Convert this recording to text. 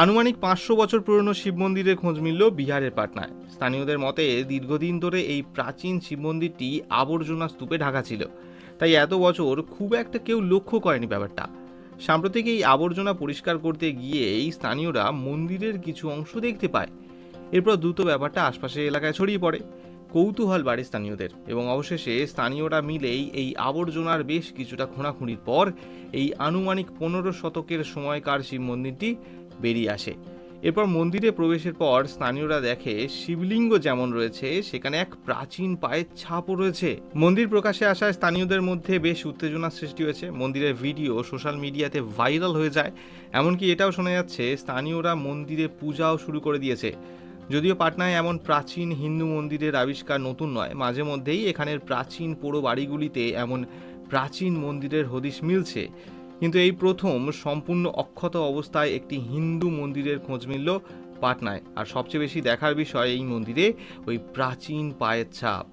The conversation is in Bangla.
আনুমানিক 500 বছর পুরনো শিব মন্দিরের খোঁজ মিলল বিহারের পাটনায়। স্থানীয়দের মতে দীর্ঘদিন ধরে এই প্রাচীন শিব মন্দিরটি আবর্জনা স্তূপে ঢাকা ছিল, তাই এত বছর খুব একটা কেউ লক্ষ্য করেনি ব্যাপারটা। সাম্প্রতিক এই আবর্জনা পরিষ্কার করতে গিয়েই স্থানীয়রা মন্দিরের কিছু অংশ দেখতে পায়। এরপর দ্রুত ব্যাপারটা আশপাশের এলাকায় ছড়িয়ে পড়ে। কৌতূহল বাড়ে স্থানীয়দের, এবং অবশেষে স্থানীয়রা মিলেই এই আবর্জনার বেশ কিছুটা খোঁড়াখুঁড়ির পর এই আনুমানিক 15 শতকের সময়কার শিব মন্দিরটি বেরিয়ে আসে। এরপর মন্দিরে প্রবেশের পর স্থানীয়রা দেখে শিবলিঙ্গ যেমন রয়েছে, সেখানে এক প্রাচীন পায়ের ছাপও রয়েছে। মন্দির প্রকাশে আসায় স্থানীয়দের মধ্যে বেশ উত্তেজনার সৃষ্টি হয়েছে। মন্দিরের ভিডিও সোশ্যাল মিডিয়াতে ভাইরাল হয়ে যায়। এমনকি এটাও শোনা যাচ্ছে স্থানীয়রা মন্দিরে পূজাও শুরু করে দিয়েছে। যদিও পাটনায় এমন প্রাচীন হিন্দু মন্দিরের আবিষ্কার নতুন নয়, মাঝে মধ্যেই এখানের প্রাচীন পোড়ো বাড়িগুলিতে এমন প্রাচীন মন্দিরের হদিশ মিলছে। কিন্তু এই প্রথম সম্পূর্ণ অক্ষত অবস্থায় একটি হিন্দু মন্দিরের খোঁজ মিলল পাটনায়। আর সবচেয়ে বেশি দেখার বিষয়, এই মন্দিরে ওই প্রাচীন পায়ের ছাপ।